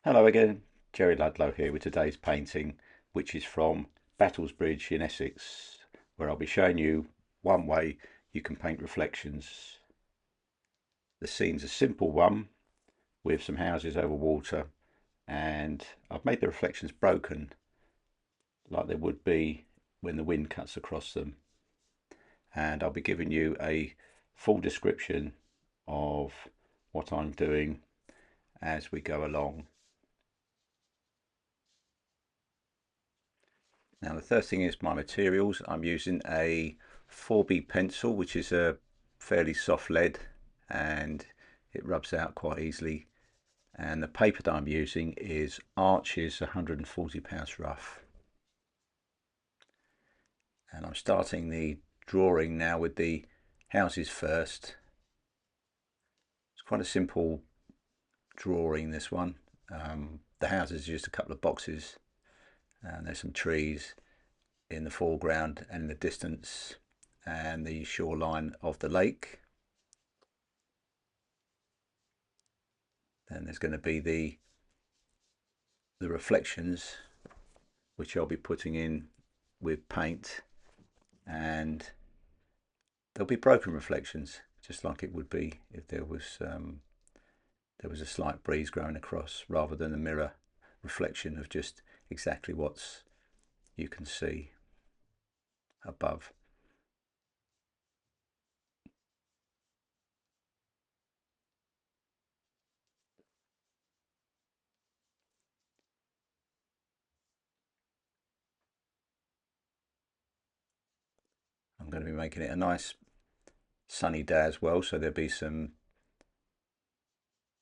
Hello again, Gerry Ludlow here with today's painting, which is from Battlesbridge in Essex, where I'll be showing you one way you can paint reflections. The scene's a simple one with some houses over water, and I've made the reflections broken like they would be when the wind cuts across them. And I'll be giving you a full description of what I'm doing as we go along. Now the first thing is my materials. I'm using a 4B pencil, which is a fairly soft lead and it rubs out quite easily. And the paper that I'm using is Arches 140 pounds rough. And I'm starting the drawing now with the houses first. It's quite a simple drawing, this one. The houses are just a couple of boxes and there's some trees in the foreground and in the distance and the shoreline of the lake. Then there's going to be the reflections, which I'll be putting in with paint, and there'll be broken reflections just like it would be if there was a slight breeze going across, rather than a mirror reflection of just exactly what's you can see above. I'm going to be making it a nice sunny day as well, so there'll be some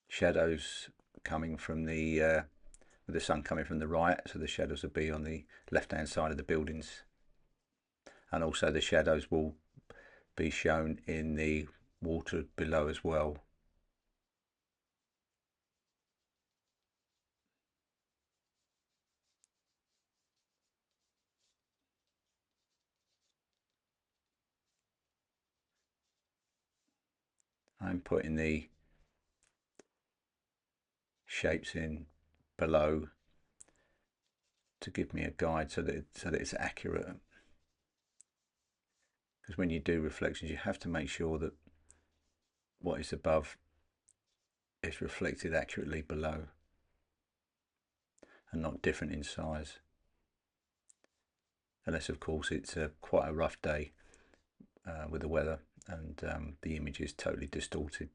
shadows coming from with the sun coming from the right, so the shadows will be on the left hand side of the buildings, and also the shadows will be shown in the water below as well. I'm putting the shapes in below to give me a guide so that it's accurate, because when you do reflections you have to make sure that what is above is reflected accurately below and not different in size, unless of course it's quite a rough day with the weather and the image is totally distorted.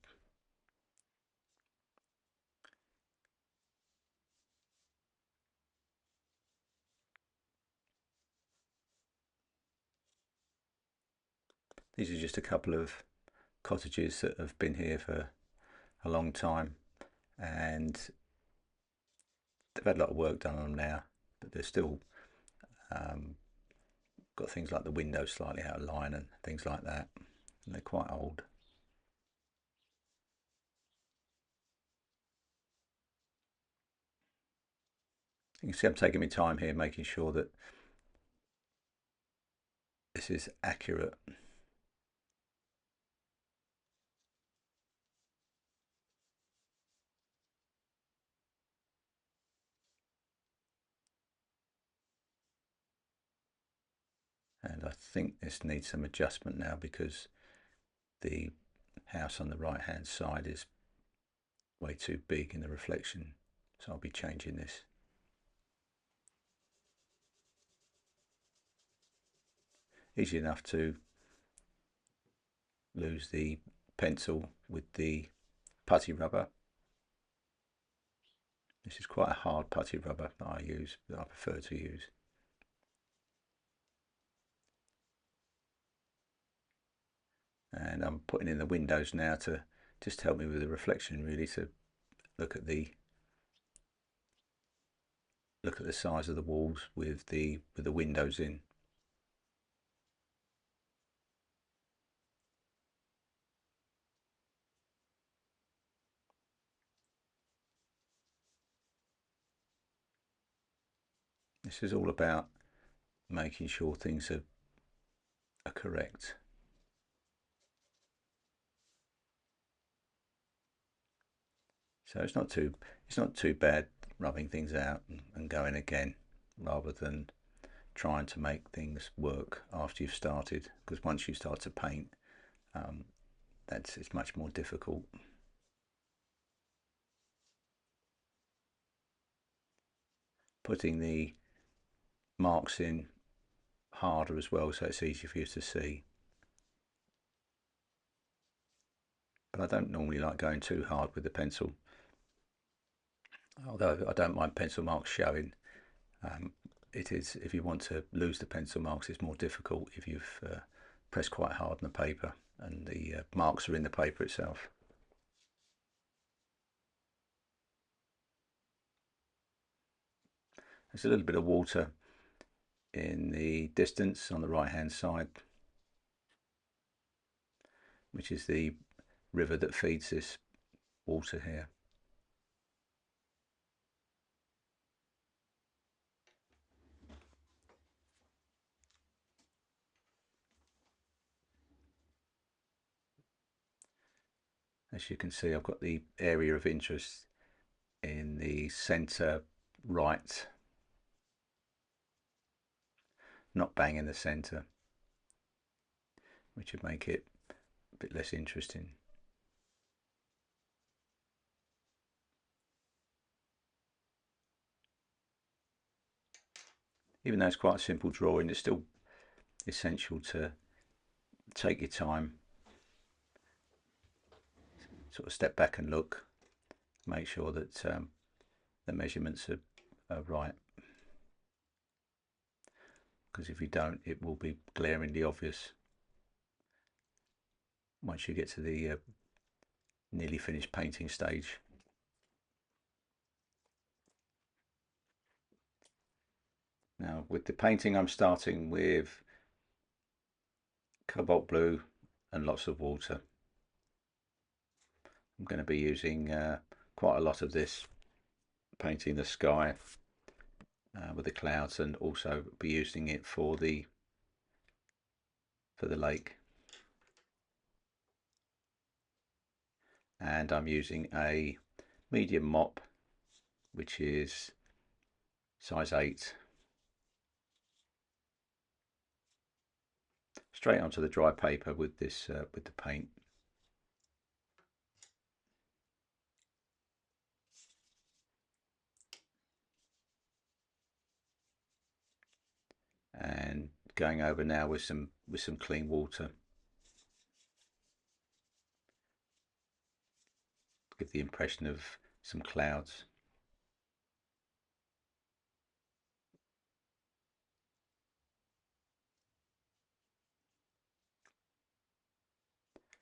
These are just a couple of cottages that have been here for a long time, and they've had a lot of work done on them now, but they're still got things like the windows slightly out of line and things like that, and they're quite old. You can see I'm taking my time here making sure that this is accurate. And I think this needs some adjustment now because the house on the right hand side is way too big in the reflection, so I'll be changing this. Easy enough to lose the pencil with the putty rubber. This is quite a hard putty rubber that I prefer to use. And I'm putting in the windows now to just help me with the reflection, really, to look at the size of the walls with the windows in. This is all about making sure things are correct. So it's not too bad rubbing things out and going again, rather than trying to make things work after you've started, because once you start to paint, it's much more difficult. Putting the marks in harder as well, so it's easy for you to see. But I don't normally like going too hard with the pencil, although I don't mind pencil marks showing. It is, if you want to lose the pencil marks, it's more difficult if you've pressed quite hard on the paper and the marks are in the paper itself. There's a little bit of water in the distance on the right hand side, which is the river that feeds this water here. As you can see, I've got the area of interest in the centre right, not bang in the centre, which would make it a bit less interesting. Even though it's quite a simple drawing, it's still essential to take your time, sort of step back and look, make sure that the measurements are right, because if you don't, it will be glaringly obvious once you get to the nearly finished painting stage. Now with the painting, I'm starting with cobalt blue and lots of water. I'm going to be using quite a lot of this, painting the sky with the clouds, and also be using it for the lake. And I'm using a medium mop, which is size 8, straight onto the dry paper with this with the paint. And going over now with some clean water, give the impression of some clouds.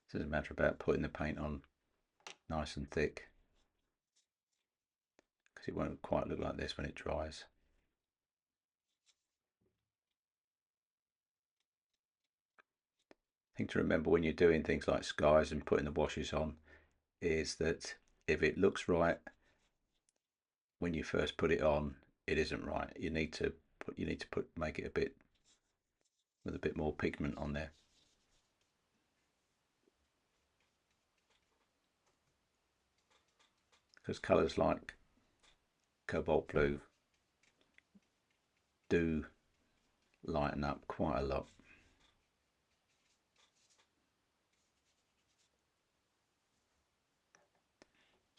It doesn't matter about putting the paint on nice and thick, because it won't quite look like this when it dries. Thing to remember when you're doing things like skies and putting the washes on is that if it looks right when you first put it on, it isn't right. You need to make it a bit with a bit more pigment on there. Because colours like cobalt blue do lighten up quite a lot.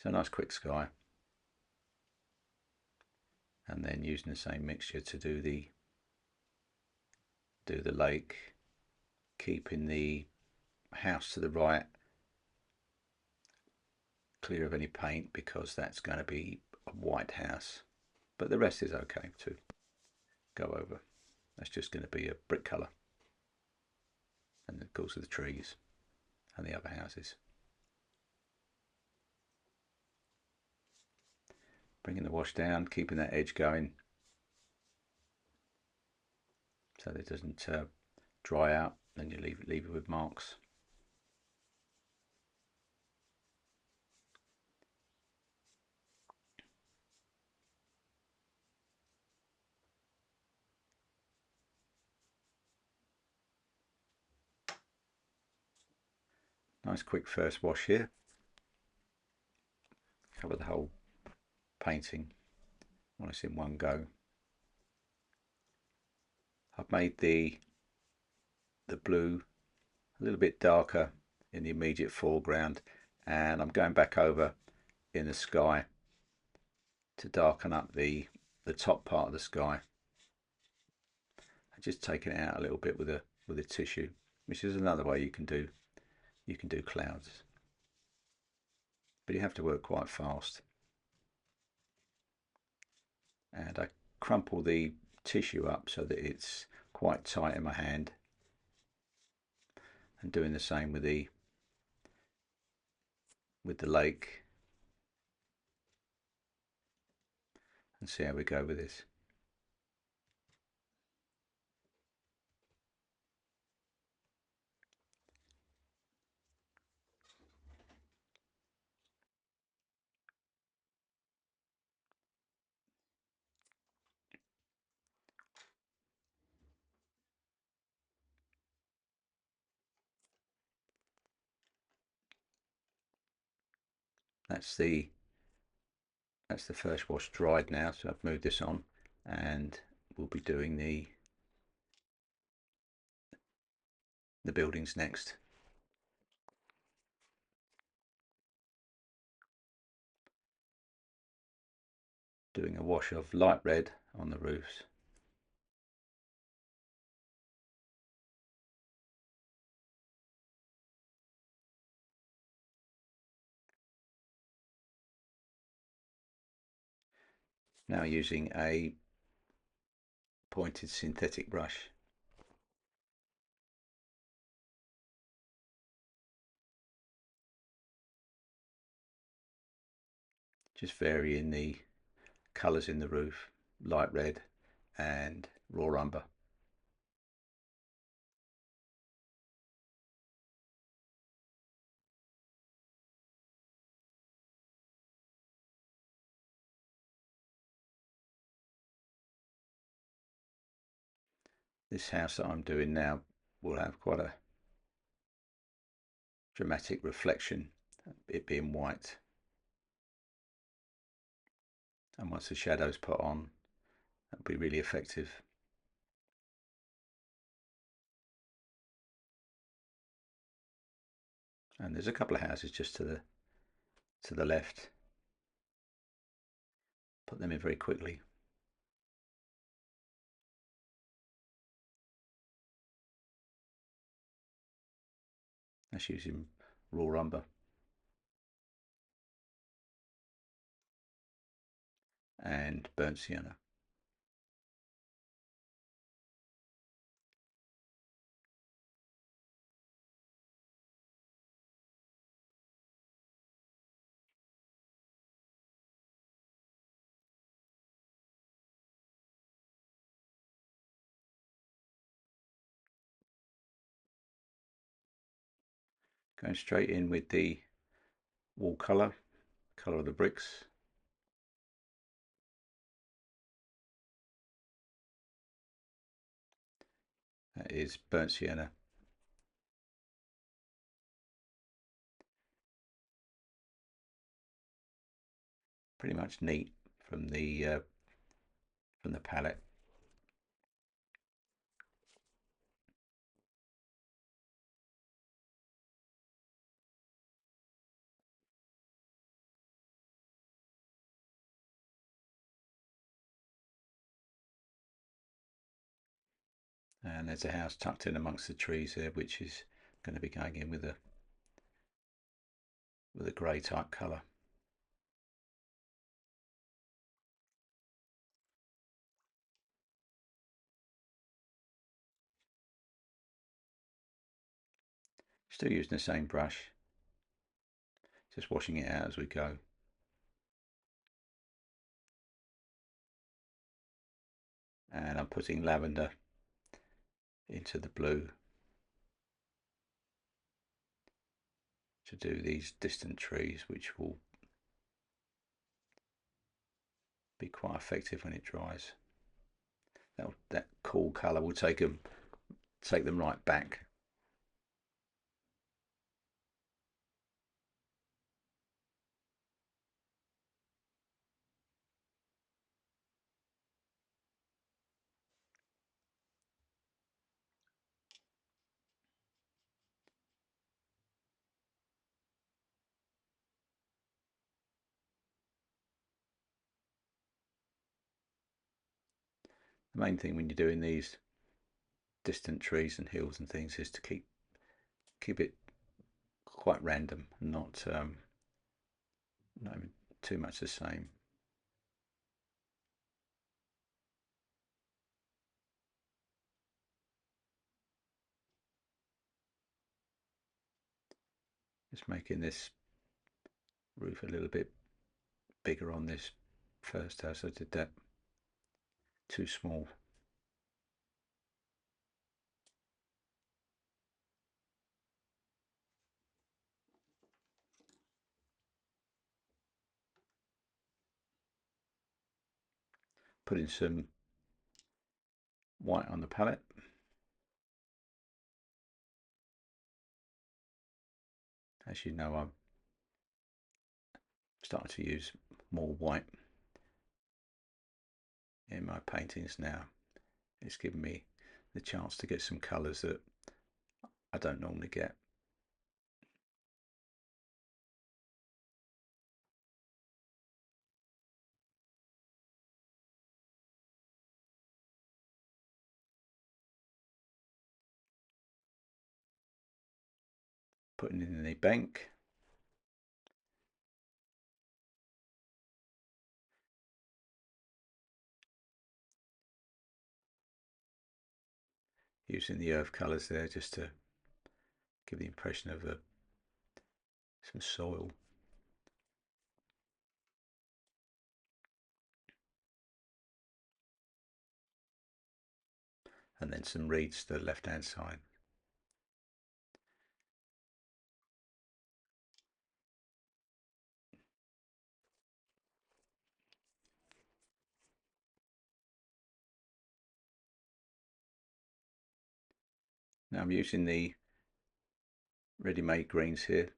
So a nice quick sky, and then using the same mixture to do the lake, keeping the house to the right clear of any paint, because that's going to be a white house, but the rest is okay to go over. That's just going to be a brick colour, and of course the trees and the other houses. Bringing the wash down, keeping that edge going so that it doesn't dry out, then you leave it with marks. Nice quick first wash here, cover the whole painting. when it's in one go. I've made the blue a little bit darker in the immediate foreground, and I'm going back over in the sky to darken up the top part of the sky. I'm just taking it out a little bit with a tissue, which is another way you can do clouds, but you have to work quite fast. And I crumple the tissue up so that it's quite tight in my hand, and doing the same with the lake, and see how we go with this. That's the first wash dried now, so I've moved this on, and we'll be doing the buildings next. Doing a wash of light red on the roofs. Now using a pointed synthetic brush. Just varying the colours in the roof, light red and raw umber. This house that I'm doing now will have quite a dramatic reflection, it being white. And once the shadow's put on, that'll be really effective. And there's a couple of houses just to the left. Put them in very quickly. That's using raw umber and burnt sienna. Going straight in with the Watercolor, colour of the bricks. That is burnt sienna. Pretty much neat from the palette. And there's a house tucked in amongst the trees there, which is going to be going in with a grey type colour. Still using the same brush, just washing it out as we go. And I'm putting lavender into the blue to do these distant trees, which will be quite effective when it dries. That cool colour will take them right back. The main thing when you're doing these distant trees and hills and things is to keep it quite random, not too much the same. Just making this roof a little bit bigger on this first house. I did that too small. Putting some white on the palette. As you know, I'm starting to use more white in my paintings now. It's given me the chance to get some colours that I don't normally get. Putting in the bank. Using the earth colours there just to give the impression of some soil. And then some reeds to the left hand side. Now I'm using the ready-made greens here.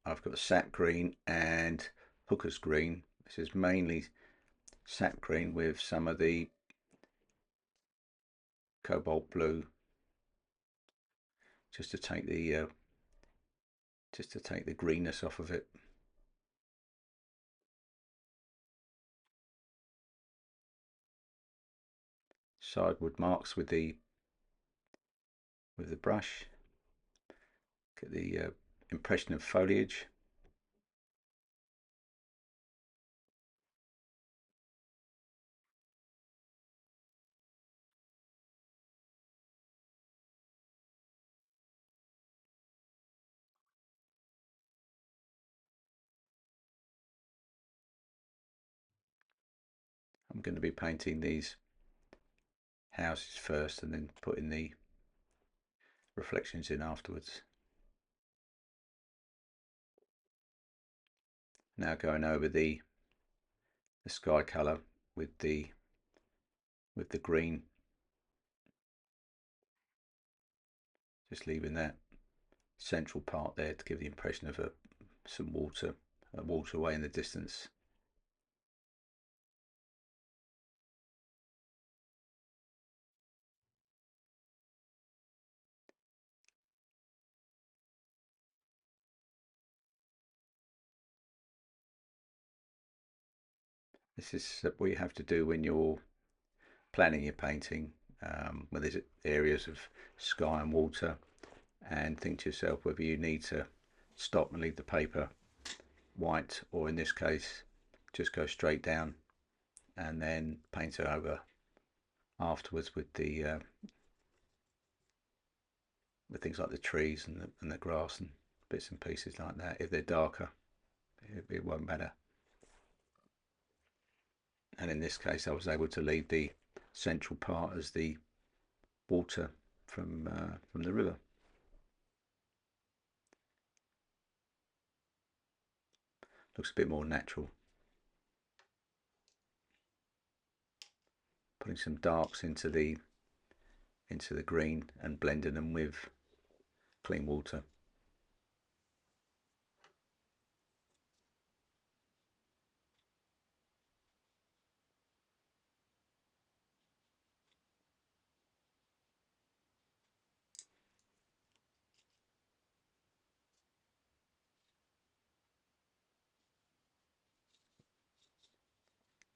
I've got sap green and hooker's green. This is mainly sap green with some of the cobalt blue, just to take the greenness off of it. Sideward marks with the brush. Get the impression of foliage. I'm going to be painting these houses first and then putting the reflections in afterwards. Now going over the sky colour with the green, just leaving that central part there to give the impression of some water, a waterway in the distance. This is what you have to do when you're planning your painting, when there's areas of sky and water, and think to yourself whether you need to stop and leave the paper white, or in this case just go straight down and then paint it over afterwards with the with things like the trees and the grass and bits and pieces like that. If they're darker, it won't matter. And in this case I was able to leave the central part as the water from the river. Looks a bit more natural. Putting some darks into the green and blending them with clean water.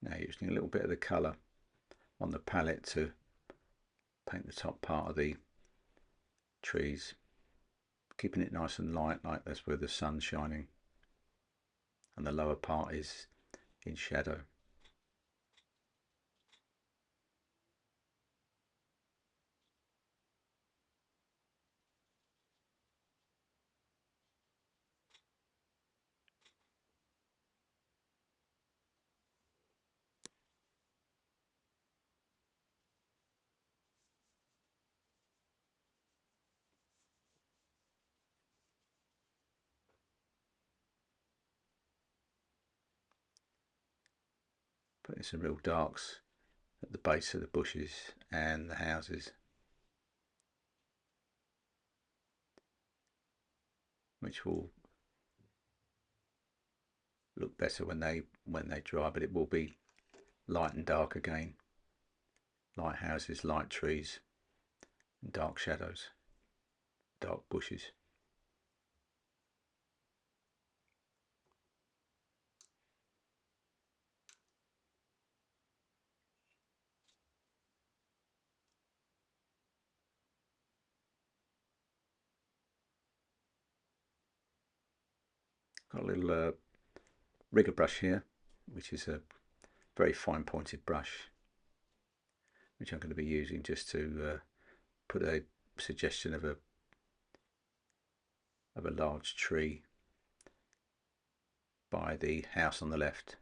Now using a little bit of the colour on the palette to Paint the top part of the trees, keeping it nice and light, like that's where the sun's shining, and the lower part is in shadow. Putting some real darks at the base of the bushes and the houses, which will look better when they dry, but it will be light and dark again. Light houses, light trees, and dark shadows, dark bushes. Got a little rigger brush here, which is a very fine pointed brush, which I'm going to be using just to put a suggestion of a large tree by the house on the left.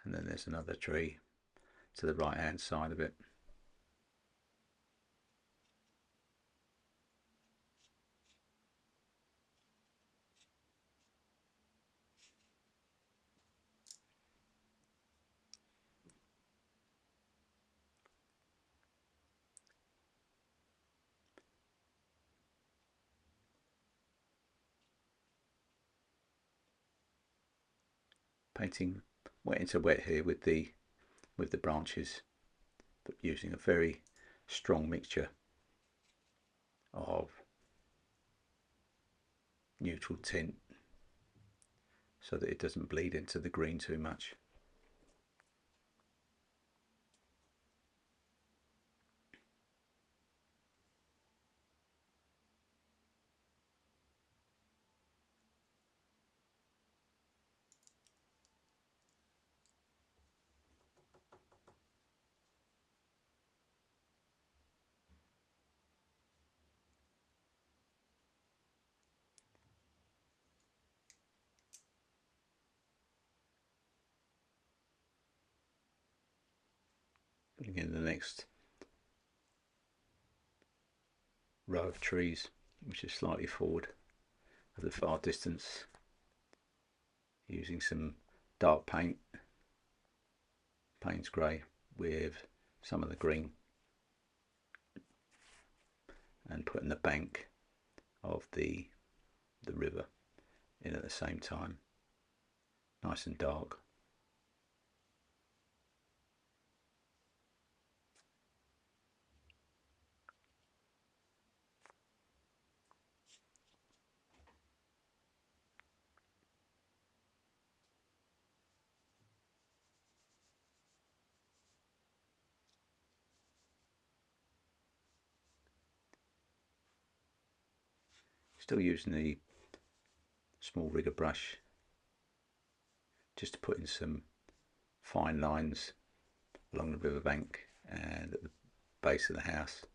And then there's another tree to the right hand side of it. Painting wet into wet here with the branches, but using a very strong mixture of neutral tint so that it doesn't bleed into the green too much. Putting in the next row of trees, which is slightly forward of the far distance, using some dark paint, Payne's grey, with some of the green, and putting the bank of the river in at the same time, nice and dark. Still using the small rigger brush just to put in some fine lines along the riverbank and at the base of the house.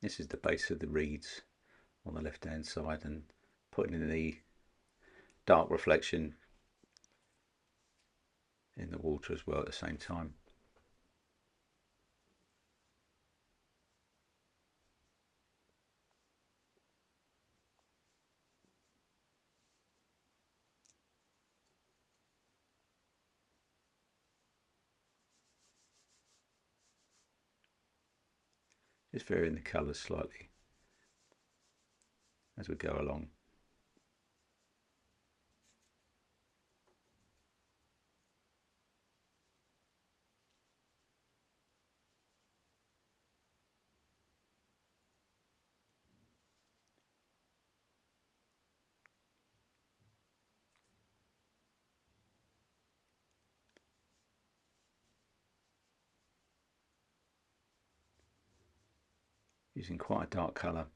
This is the base of the reeds on the left hand side, and putting in the dark reflection in the water as well at the same time. Just varying the colours slightly as we go along. Using quite a dark colour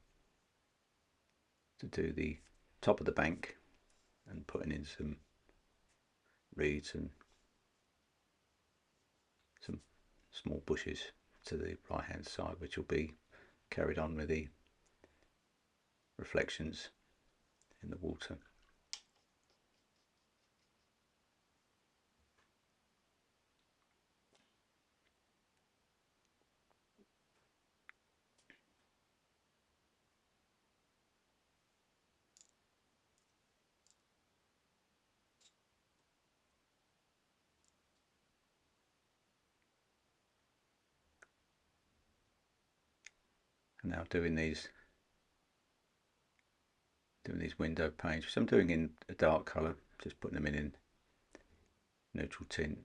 to do the top of the bank, and putting in some reeds and some small bushes to the right hand side, which will be carried on with the reflections in the water. And now doing these window panes, which I'm doing in a dark colour, just putting them in neutral tint.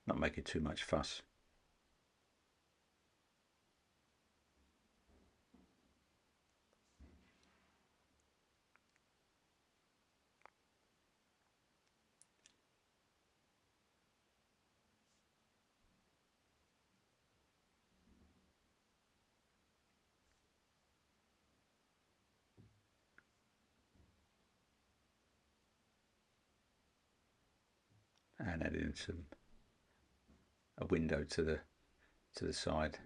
Not making too much fuss. And adding a window to the side.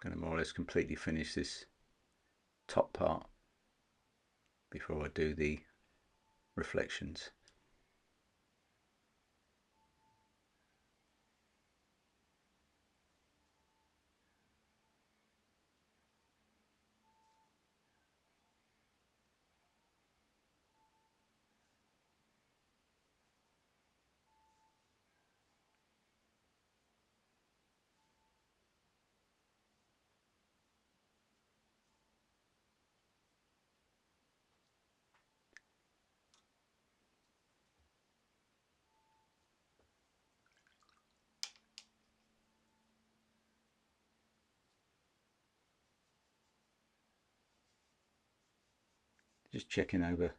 Going to more or less completely finish this top part before I do the reflections. Just checking over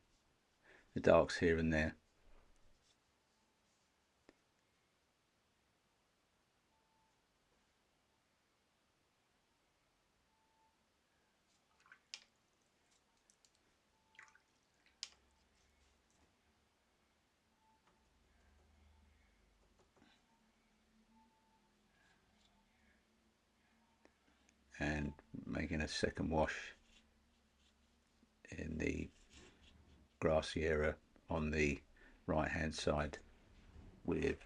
the darks here and there. And making a second wash in the grassy area on the right hand side with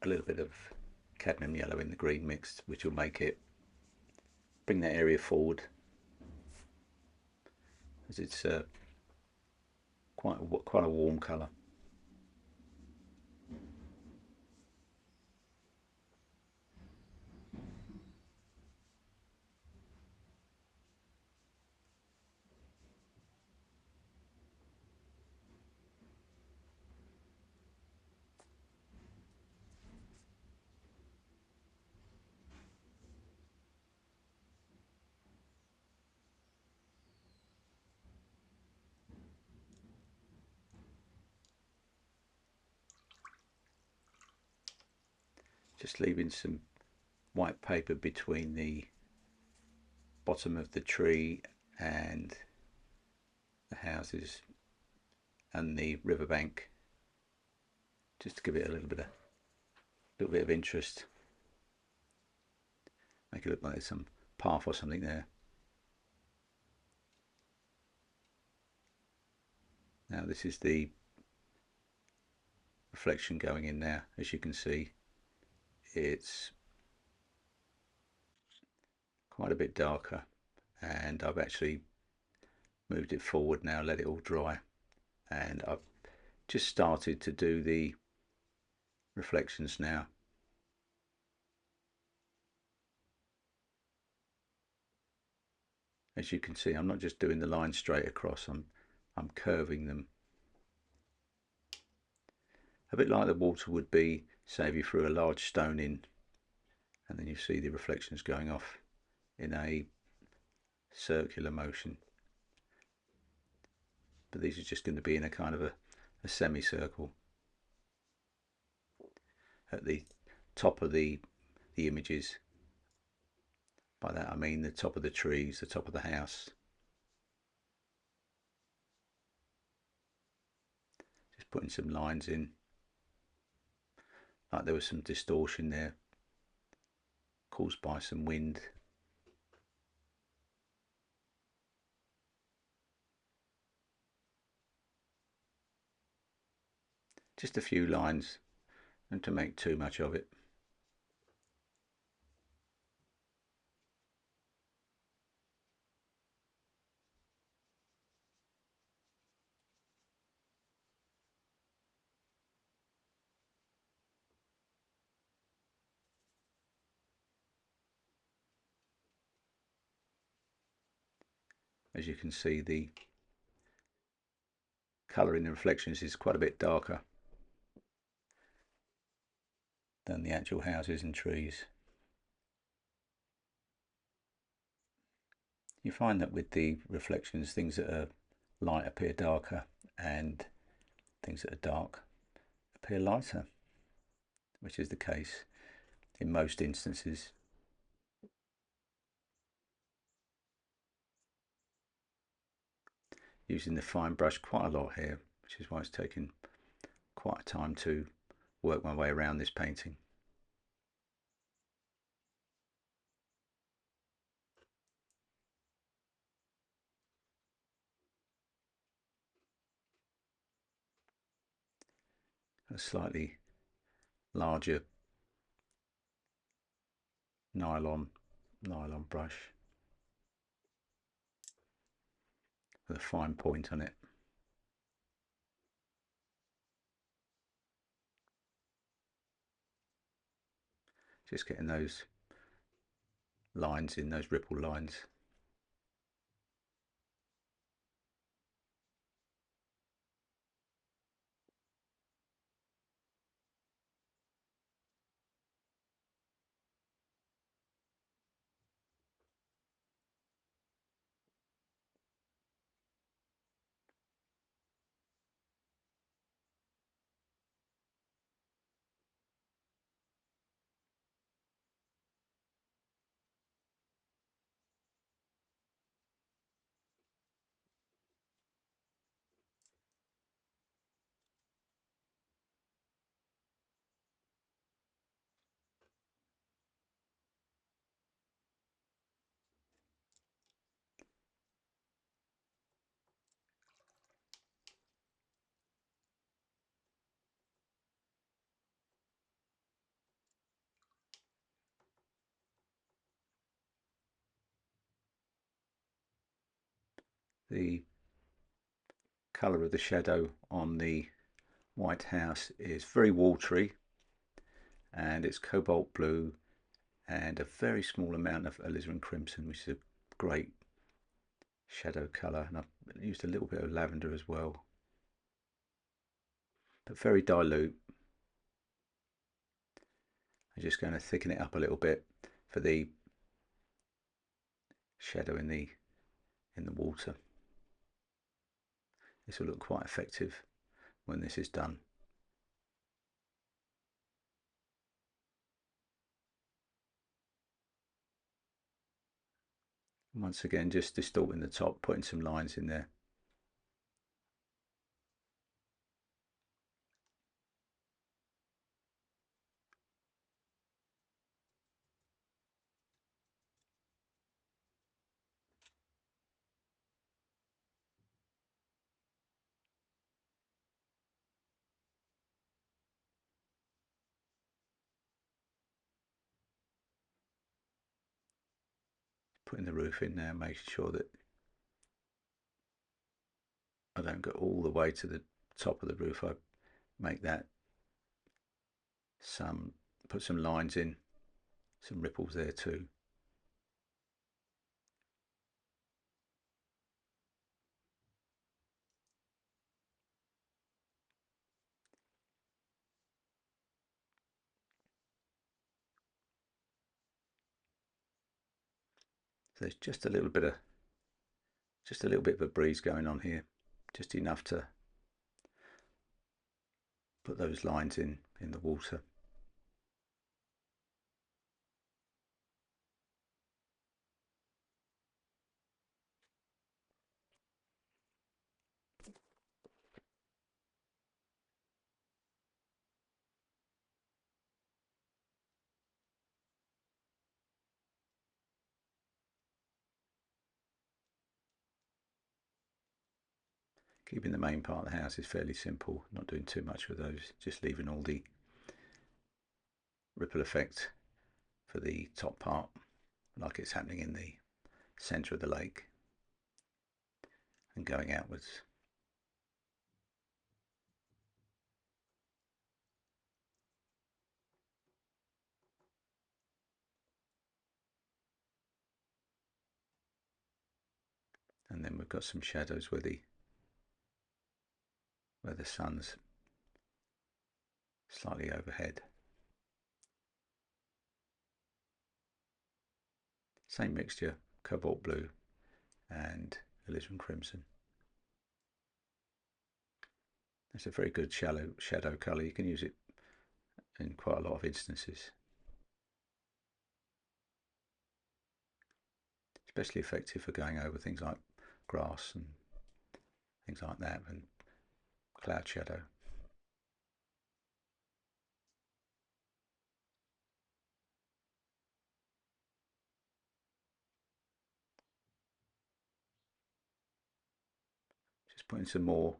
a little bit of cadmium yellow in the green mixed, which will make it bring that area forward, as it's quite a warm colour. just leaving some white paper between the bottom of the tree and the houses and the riverbank, just to give it a little bit of interest, make it look like there's some path or something there. Now this is the reflection going in now. As you can see, it's quite a bit darker, and I've actually moved it forward now, let it all dry, and I've just started to do the reflections now. As you can see, I'm not just doing the line straight across, I'm curving them. A bit like the water would be, say if you threw a large stone in and then you see the reflections going off in a circular motion. But these are just going to be in a kind of a semicircle. At the top of the images, by that I mean the top of the trees, the top of the house. Just putting some lines in, like there was some distortion there caused by some wind. Just a few lines, and to make too much of it. As you can see, the colour in the reflections is quite a bit darker than the actual houses and trees. You find that with the reflections, things that are light appear darker and things that are dark appear lighter, which is the case in most instances. Using the fine brush quite a lot here, which is why it's taken quite a time to work my way around this painting. A slightly larger nylon brush with a fine point on it. Just getting those lines in, those ripple lines. The colour of the shadow on the white house is very watery, and it's cobalt blue and a very small amount of alizarin crimson, which is a great shadow colour, and I've used a little bit of lavender as well, but very dilute. I'm just going to thicken it up a little bit for the shadow in the water. This will look quite effective when this is done. Once again, just distorting the top, putting some lines in there. Putting the roof in there, making sure that I don't go all the way to the top of the roof. I make that put some lines in, some ripples there too. So there's just a little bit of a breeze going on here, just enough to put those lines in the water. Keeping the main part of the house is fairly simple, not doing too much with those, just leaving all the ripple effect for the top part, like it's happening in the centre of the lake and going outwards. And then we've got some shadows where the sun's slightly overhead. Same mixture, cobalt blue and alizarin crimson. It's a very good shadow colour. You can use it in quite a lot of instances. Especially effective for going over things like grass and things like that, and cloud shadow. Just putting some more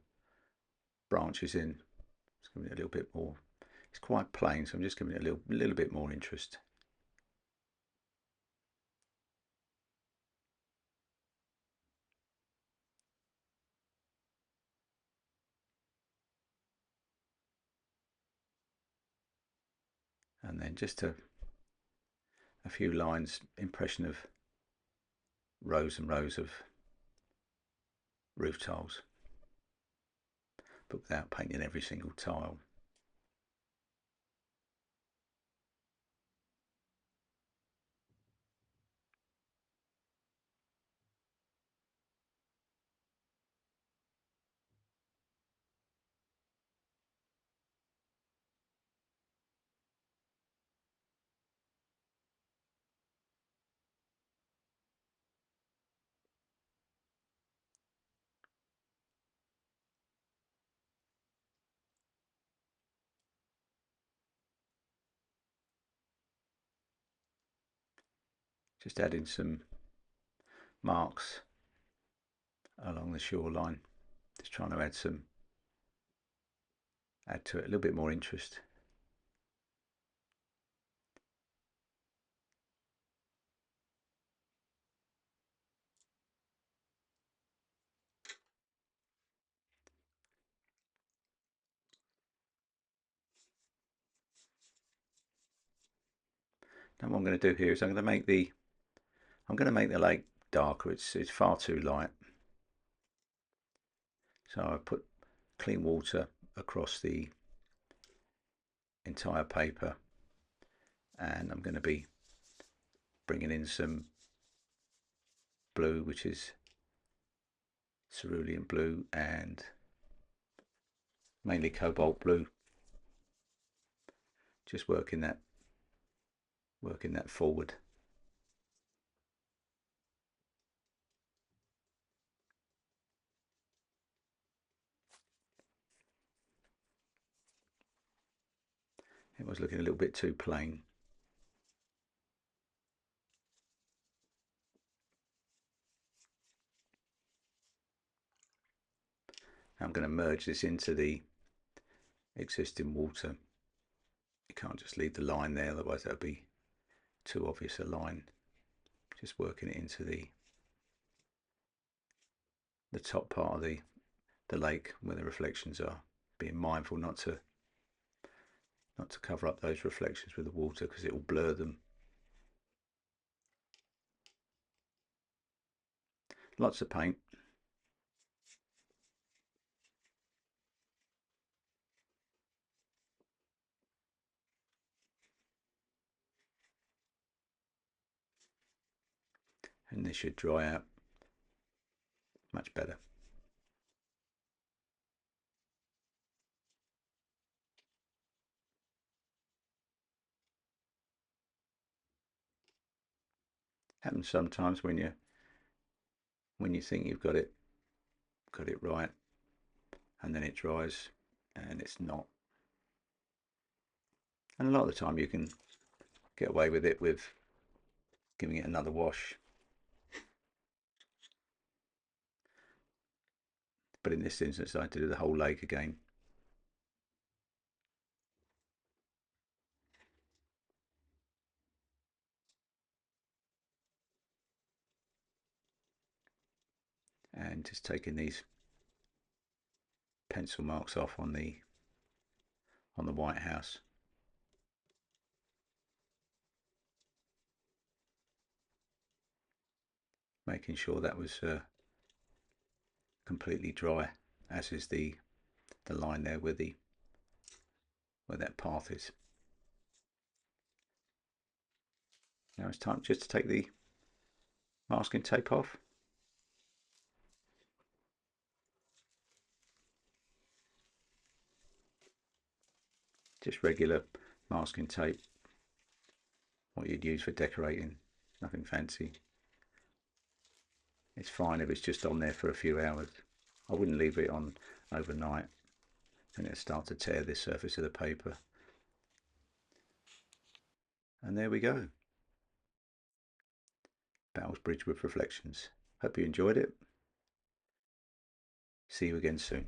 branches in. Just giving it a little bit more. It's quite plain, so I'm just giving it a little bit more interest. And then just a few lines, impression of rows and rows of roof tiles, but without painting every single tile. Just adding some marks along the shoreline, just trying to add to it a little bit more interest. Now what I'm going to do here is I'm going to make the lake darker. It's far too light, so I put clean water across the entire paper, and I'm going to be bringing in some blue, which is cerulean blue and mainly cobalt blue. Just working that forward. It was looking a little bit too plain. I'm going to merge this into the existing water. You can't just leave the line there, otherwise that would be too obvious a line. Just working it into the top part of the lake where the reflections are. Being mindful not to cover up those reflections with the water because it will blur them. Lots of paint. And this should dry out much better. Happens sometimes when you think you've got it right, and then it dries and it's not. And a lot of the time you can get away with it with giving it another wash. But in this instance I had to do the whole lake again. And just taking these pencil marks off on the White House. Making sure that was completely dry, as is the line there where that path is. Now it's time just to take the masking tape off. Just regular masking tape, what you'd use for decorating, nothing fancy. It's fine if it's just on there for a few hours. I wouldn't leave it on overnight, and it'll start to tear the surface of the paper. And there we go. Battlesbridge with reflections. Hope you enjoyed it. See you again soon.